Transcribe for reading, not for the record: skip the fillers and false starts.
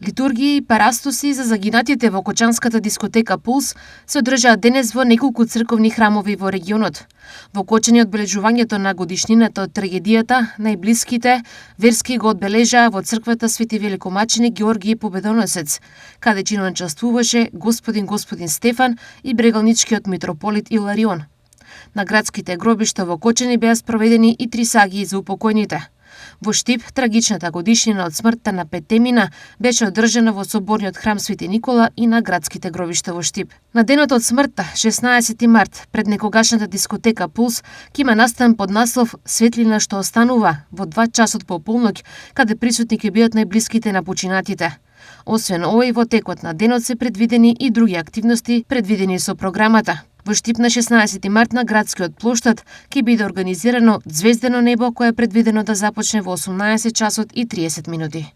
Литургии и парастоси за загинатите во Кочанската дискотека Пулс се одржаат денес во неколку црковни храмови во регионот. Во Кочани одбележувањето на годишнината од трагедијата, најблиските верски го одбележаа во црквата Свети Великомаченик Георгиј Победоносец, каде чиноначествуваше господин Стефан и брегалничкиот митрополит Иларион. На градските гробишта во Кочани беа спроведени и 3 сагии за упокоените. Во Штип, трагичната годишнина од смртта на Петемина беше одржана во соборниот храм Свети Никола и на градските гробишта во Штип. На денот од смртта, 16 март, пред некогашната дискотека Пулс, ќе има настан под наслов Светлина што останува во 2 часот по полноќ, каде присутни ќе бидат најблиските на починатите. Освен овој, во текот на денот се предвидени и други активности предвидени со програмата. Во Штип на 16 март на градскиот плоштад ќе биде организирано Звездено небо, кое е предвидено да започне во 18 часот и 30 минути.